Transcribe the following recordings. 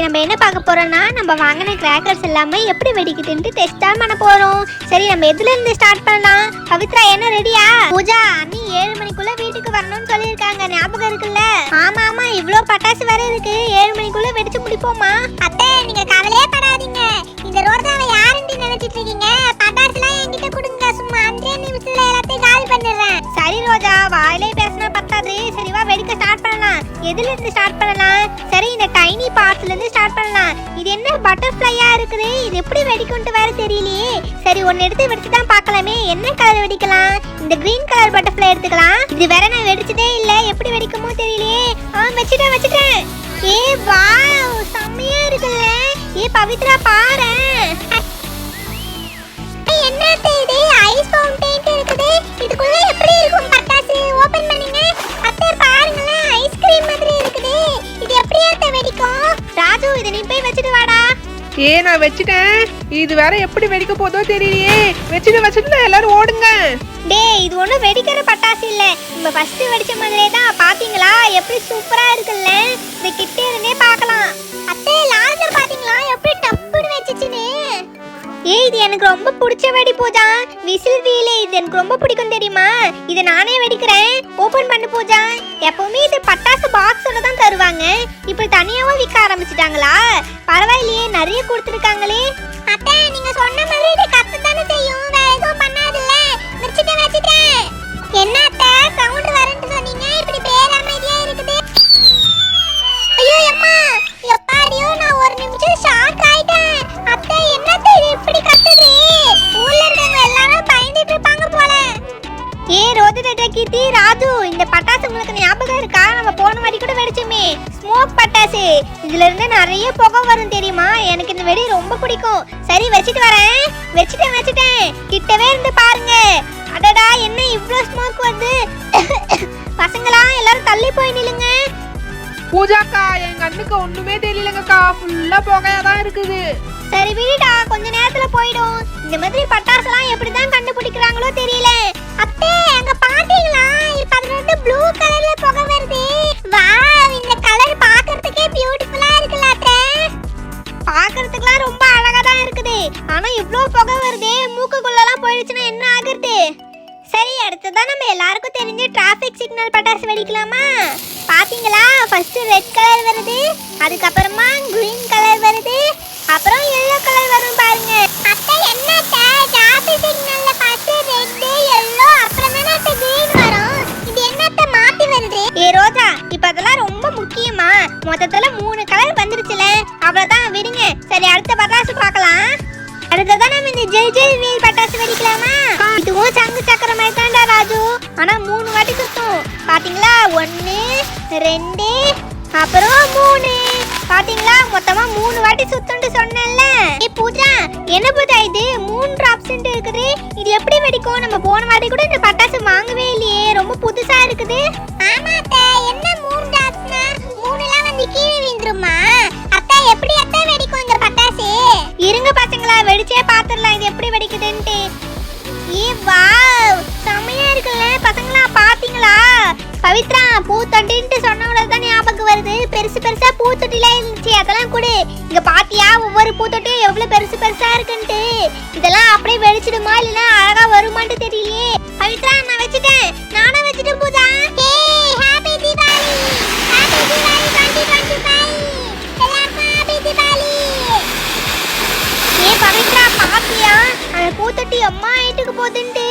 இன்னைக்கு நம்ம என்ன பார்க்க போறோம்னா நம்ம வாங்கின கிராக்கர்ஸ் எல்லாமே எப்படி வெடிக்குதுன்னு டெஸ்ட் தான் பண்ண போறோம். சரி நம்ம எதுல இருந்து ஸ்டார்ட் பண்ணலாம்? பவித்ரா என்ன ரெடியா? பூஜா அண்ணி 7 மணிக்குள்ள வீட்டுக்கு வரணும்னு சொல்லியிருக்காங்க, ஞாபகம் இருக்குல்ல? ஆமா ஆமா, இவ்ளோ பட்டாசு வேற இருக்கு, 7 மணிக்குள்ள வெடிச்சு முடிப்போமா? அத்தை நீங்க கவலையே படாதீங்க, இந்த ரோஜாவை யாருன்னு நினைச்சிட்டு இருக்கீங்க? பட்டாசுலாம் என்கிட்ட கொடுங்க, சும்மா 5 நிமிஷத்துல எல்லாத்தையும் காலி பண்ணிடுறேன். சரி ரோஜா, வாயிலே பேசினா பத்தாது, சரி வா வெடிக்க ஸ்டார்ட் பண்ணலாம். எதுல இருந்து ஸ்டார்ட் பண்ணலாம்? சரி இந்த டைனி பார்ட்ஸ்ல இருந்து ஸ்டார்ட் பண்ணலாம். இது என்ன பட்டர்ஃப்ளையா இருக்குது, இது எப்படி வெடிக்கும்னு வேற தெரியலையே. சரி ஒன்னு எடுத்து வெடிச்சு தான் பார்க்கலாமே, என்ன கலர் வெடிக்கலாம்? இந்த கிரீன் கலர் பட்டர்ஃப்ளை எடுத்துக்கலாம். இது வேற நான் வெடிச்சதே இல்ல, எப்படி வெடிக்குமோ தெரியலையே. வச்சிட்டேன். ஏ வாவ், செம்மையா இருக்குல்ல. ஏ பவித்ரா பாரு, என்ன இது ஐஸ் ஃபவுண்டைன் இருக்குது, இதுக்குள்ள எப்படி இருக்கும் பட்டாசு? ஓபன் பண்ணுங்க அத்தை, பாருங்களே ஐஸ்கிரீம் மாதிரி இருக்குது, இது எப்படி அத்தை வெடிக்கும்? ராஜு இத நீ போய் வச்சிட்டு வாடா. நான் வச்சிட்டேன், இது வேற எப்படி வெடிக்க போதோ தெரியலையே. வச்சிட்டு எல்லாரும் ஓடுங்க. டேய் இது ஒண்ணு வெடிக்கிற பட்டாசு இல்ல, நம்ம ஃபர்ஸ்ட் வெடிச்ச மாதிரியே தான். பாத்தீங்களா எப்படி சூப்பரா இருக்குல்ல? இந்த கிட்ட இருந்தே பார்க்கலாம். அத்தை லாசர் பாத்தீங்களா எப்படி டப்புன்னு வெச்சிச்சுன்னு? இது எனக்கு ரொம்ப பிடிச்ச வெடி பூஜா, விசில் வீல். இது எனக்கு ரொம்ப பிடிக்கும் தெரியுமா? இதை நானே வெடிக்கிறேன். ஓபன் பண்ணு பூஜா. எப்பவுமே இது பட்டாசு பாக்ஸோட தான் தருவாங்க, இப்ப தனியாவும் விற்க ஆரம்பிச்சிட்டாங்களா? பரவாயில்லையே, நிறைய கொடுத்துருக்காங்களே. அத்தை நீங்க சொன்ன மாதிரி இது கத்து தானே செய்யும், வேற எதுவும் பண்ணாதுல்ல. வச்சிட்டேன். என்ன அத்தை சவுண்ட் வரேன்னு சொன்னீங்க, இப்படி பேராமைதியா இருக்குது? ஐயோ அம்மா, எப்பாடியோ நான் ஒரு நிமிஷம் ஷாக் ஆயிட்டேன். அத்தை என்னத்தை இது இப்படி கத்துது? ஊர்ல இருக்கவங்க எல்லாரும் பயந்துட்டு இருப்பாங்க போல. ரோஜா கீர்த்தி, ராஜு, இந்த பட்டாசு உங்களுக்கு ஞாபகம் இருக்கா? நம்ம போன வாட்டி கூட வெடிச்சோமே, ஸ்மோக் பட்டாசு. இதுல இருந்து நிறைய புகை வரும் தெரியுமா? எனக்கு இந்த வெடி ரொம்ப பிடிக்கும். சரி வச்சிட்டு வரேன். வச்சிட்டேன். கிட்டவே இருந்து பாருங்க. அடடா என்ன இவ்ளோ ஸ்மோக் வருது? பசங்களா எல்லாரும் தள்ளி போய் நில்லுங்க. பூஜாக்கா எங்க அண்ணுக்கு ஒண்ணுமே தெரியலங்கக்கா, ஃபுல்லா புகையா தான் இருக்குது. சரி விடுடா, கொஞ்ச நேரத்துல போய்டும். இந்த மாதிரி பட்டாசுலாம் எப்படி தான் கண்டுபிடிக்கறாங்களோ தெரியல. அத்தை அங்க பாத்தீங்களா, இப்ப அது வந்து ப்ளூ கலர்ல புகை வருது. வாவ், இந்த கலர் பார்க்கிறதுக்கே பியூட்டிஃபுல்லா இருக்குல அத்தை? பார்க்கிறதுக்குலாம் ரொம்ப அழகா தான் இருக்குது, ஆனா இவ்ளோ புகை வருதே, மூக்குக்குள்ளலாம் போயிடுச்சுனா என்ன ஆகுறது? சரி அடுத்ததான் நம்ம எல்லாருக்கும் தெரிஞ்ச டிராஃபிக் சிக்னல் பட்டாசு வெடிக்கலாமா? பாத்தீங்களா, ஃபர்ஸ்ட் ரெட் கலர் வருது, அதுக்கு அப்புறமா கிரீன் கலர் வருது, அப்புறம் yellow கலர் வரும் பாருங்க. அத்தை என்ன அத்தை, டிராஃபிக் சிக்னல்ல ஃபர்ஸ்ட் ரெட் yellow அப்புறம் தான அத்தை கிரீன் வரும், இது என்ன அத்தை மாத்தி வருது? ரோஜா இப்ப அதெல்லாம் ரொம்ப முக்கியமா? மொத்தத்துல 3 கலர் வந்துருச்சுல, அவ்வளவுதான் விடுங்க. சரி அடுத்த பட்டாசு பார்க்கலாம். அடுத்ததான் நம்ம இந்த ஜெல் ஜெல் வீல் பட்டாசு வெடிக்கலாமா? இதுவும் சங்கு சக்கர மாதிரி தான்டா ராஜு, ஆனா 3 வாட்டி சுத்தும். பாத்தீங்களா, 1 2 அப்புறம் 3. பாத்தீங்களா, மொத்தமா 3 வாட்டி சுத்துன்னு சொன்னேன்ல. பூஜா என்ன பூஜா இது 3 டிராப்ஸ் இருக்குது, இது எப்படி வெடிக்கும்? நம்ம போன வாட்டி கூட இந்த பட்டாசு வாங்கவே இல்லையே, ரொம்ப புதுசா இருக்குது. ஆமா அத்தை, என்ன 3 டிராப்ஸ்னா 3லாம் வந்து கீழே விழுந்துருமா? அத்தை எப்படி அத்தை வெடிக்கும் இந்த பட்டாசு? இருங்க பசங்களா, வெடிச்சே பாத்துறலாம் இது எப்படி வெடிக்குதுன்னு. வாவ், செமையா இருக்குல்ல பசங்களா? பாத்தீங்களா? பவித்ரா பூத்தொட்டின்னு சொன்னவள தான் ஞாபகம் வருது, பெருசு பெருசா பூத்தொட்டிலாம் இருந்துச்சு, அதெல்லாம் கூட இங்க பாத்தியா? ஒவ்வொரு பூத்தொட்டியும் எவ்வளவு பெருசு பெருசா இருக்குன்ட்டு. இதெல்லாம் அப்படியே வெடிச்சிடுமா இல்லனா அழகா வருமான்னு தெரியலையே. பவித்ரா நான் வச்சிட்டேன், நானும் வச்சிட்டேன் பூஜா. ஹேப்பி தீபாவளி, ஹேப்பி தீபாவளி 2025, எல்லாருக்கும் ஹேப்பி தீபாவளி. பவித்ரா பாத்தியா, அந்த பூத்தொட்டி அம்மா ஆயிட்டுக்கு போகுதுன்ட்டு,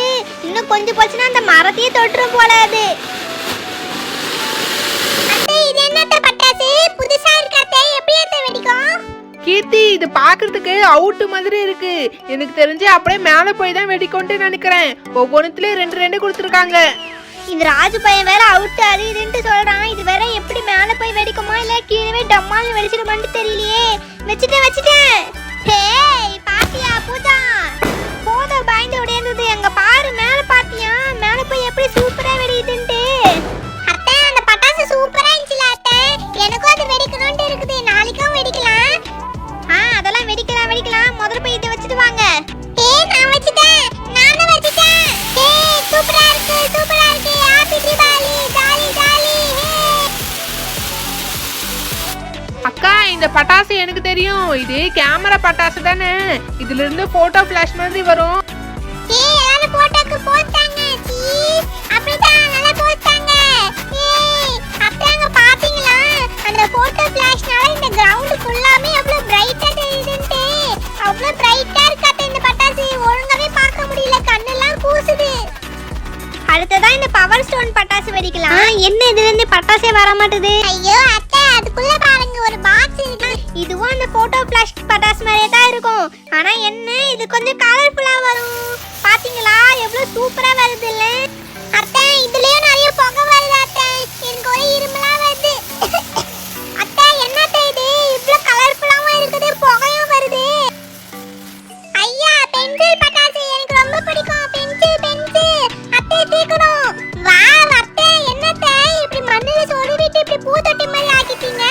இன்னும் கொஞ்சம் போச்சுன்னா அந்த மரத்தையே தொட்டுரும் போல அது. அத்தை இது என்னத்த பட்டாசு புதுசா இருக்கே, எப்படி அத்தை வெடிக்கும்? கீர்த்தி இது பாக்குறதுக்கு அவுட் மாதிரி இருக்கு, எனக்கு தெரிஞ்சு அப்படியே மேல போய் தான் வெடிக்கும்னு நினைக்கிறேன். ஒவ்வொன்றுல 2 கொடுத்துருக்காங்க. இந்த ராஜு பையன் வேற அவுட் அது இதுன்னு சொல்றான், இது வேற எப்படி மேல போய் வெடிக்குமா இல்ல கீழே டம்மான்னு வெடிச்சிடுமான்னு தெரியலையே. வச்சிட்டேன். ஹேய் பாத்தியா பூஜா, போத பயந்து உடையது. அங்க பாரு மேல பாத்தியா, மேல போய் எப்படி சூப்பரா வெடிக்குதுன்னு. அத்தை அந்த பட்டாசு சூப்பரா இருந்துச்சுல அத்தை, எனக்கும் அது வெடிக்கணும்னு இருக்குது, நாளைக்கும் வெடிக்கலாம். அதெல்லாம் வெடிக்கலாம், முதல்ல போய் இதை வச்சிட்டு வாங்க. நான் வச்சிட்டேன், நானும் வச்சிட்டேன். சூப்பரா இருக்கு, ஹேப்பி தீபாவளி, ஜாலி. அக்கா இந்த பட்டாசு எனக்கு தெரியும். இது கேமரா பட்டாசு தானே. இதுல இருந்து போட்டோ ஃபிளாஷ் மாதிரி வரும். ஏய் எல்லாரும் போட்டோக்கு போட்டாங்க. சீஸ் அப்படிதான் நல்லா போட்டாங்க. ஏய் அப்படிங்க பாத்தீங்களா? அந்த போட்டோ ஃபிளாஷ்னால இந்த கிரவுண்ட் ஃபுல்லாமே எவ்வளவு பிரைட்டா தெரியுதுன்னு. அவ்வளவு பிரைட்டா இருக்கு இந்த பட்டாசு. ஒழுங்காவே பார்க்க முடியல. கண்ணெல்லாம் கூசுது. அடுத்ததா இந்த பவர் ஸ்டோன் பட்டாசு வெடிக்கலாம். என்ன இதுல இருந்து பட்டாசே வர மாட்டேது? ஐயோ அத்தை அதுக்குள்ள பாருங்க ஒரு பாக்ஸ் இருக்கு. இதுவும் அந்த போட்டோ ஃபிளாஷ் பட்டாசு மாதிரியே தான் இருக்கும். ஆனா என்ன இது கொஞ்சம் கலர்ஃபுல்லா வரும். பாத்தீங்களா எவ்வளவு சூப்பரா வருது இல்ல? அத்தை இதுலயும் நிறைய புகை வருது அத்தை. எனக்கு ஒரே இருமலா வருது. அத்தை என்னத்தை இது இவ்வளவு கலர்ஃபுல்லாவும் இருக்குது புகையும் வருது. ஐயா பென்சில் பட்டாசு எனக்கு ரொம்ப பிடிக்கும். பென்சில் அத்தை தீக்கணும். வாவ் அத்தை என்னத்தை இப்படி மண்ணுல சொருவிட்டு இப்படி பூத்தொட்டி மாதிரி ஆக்கிட்டீங்க.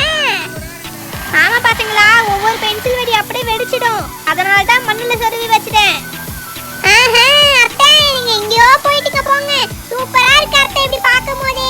ஆமா பாத்தீங்களா ஒவ்வொரு பென்சில் வெடி அப்படியே வெடிச்சிடும். அதனால தான் மண்ணுல சொருவி வச்சிட்டேன். ஆஹா அத்தை நீங்க எங்கயோ போயிட்டீங்க போங்க. சூப்பரா இருக்கு அத்தை இப்படி பாக்கும்போதே.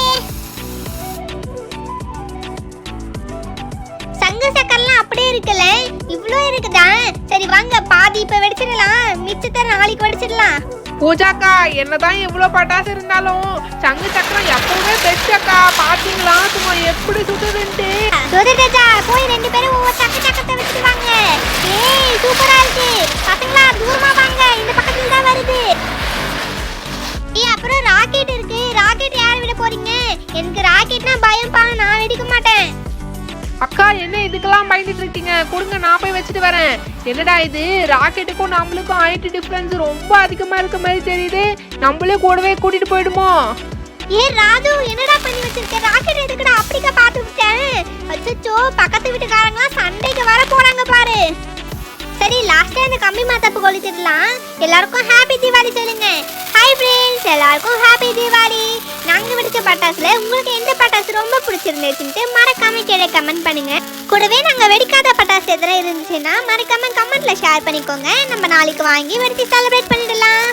சங்கு சக்கரெல்லாம் அப்படியே இருக்குல்ல? இவ்ளோ இருக்குதா? சரி வாங்க பாதி இப்ப வெடிச்சிடலாம். மிச்சத்தை நாளைக்கு வெடிச்சிடலாம். பூஜாக்கா என்னதான் எவ்வளவு பட்டாசு இருந்தாலும் சங்கு சக்கரம் எப்பவுமே பெஸ்ட் அக்கா. பாத்தீங்களா சும்மா எப்படி சுடுதுன்ட்டு. சுடுதா போய் ரெண்டு பேரும் ஒவ்வொரு சங்கு சக்கரத்தை வச்சுட்டு வாங்க. ஏய் சூப்பரா இருக்கு. பாத்தீங்களா தூரமா வாங்க. இந்த பக்கத்துல தான் வருது. ஏய் அப்புறம் ராக்கெட் இருக்கு. ராக்கெட் யார் விட போறீங்க? எனக்கு ராக்கெட்னா பயம்பா. நான் வெடிக்க மாட்டேன். அக்கா என்ன இதுக்கெல்லாம் பயந்துட்டு இருக்கீங்க? கொடுங்க நான் போய் வச்சுட்டு வரேன். என்னடா இது ராக்கெட்டுக்கும் நம்மளுக்கும் ஹைட் டிஃபரன்ஸ் ரொம்ப அதிகமா இருக்க மாதிரி தெரியுது. நம்மளே கூடவே கூட்டிட்டு போயிடுமோ? ஏ ராஜு என்னடா பண்ணி வச்சிருக்க? ராக்கெட் எதுக்குடா அப்படிக்கா பாத்து விட்டேன். அச்சச்சோ பக்கத்து வீட்டுக்காரங்களாம் சண்டைக்கு வர போறாங்க பாரு. சரி லாஸ்டா இந்த கம்பி மாத்தாப்பு கொளுத்திடலாம். எல்லாருக்கும் ஹாப்பி தீபாவளி சொல்லுங்க. ஹாய் ஃப்ரெண்ட்ஸ் எல்லாருக்கும் ஹாப்பி தீபாவளி. நாங்க வெடிச்ச பட்டாசுல உங்களுக்கு எந்த பட்டாசு ரொம்ப பிடிச்சிருந்துச்சுன்னு மறக்காம கீழே கமெண்ட் பண்ணுங்க. கூடவே நாங்க வெடிக்காத பட்டாசு எதனா இருந்துச்சுன்னா மறக்காம கமெண்ட்ல ஷேர் பண்ணிக்கோங்க. நம்ம நாளைக்கு வாங்கி வெடிச்சு செலிப்ரேட் பண்ணிடலாம்.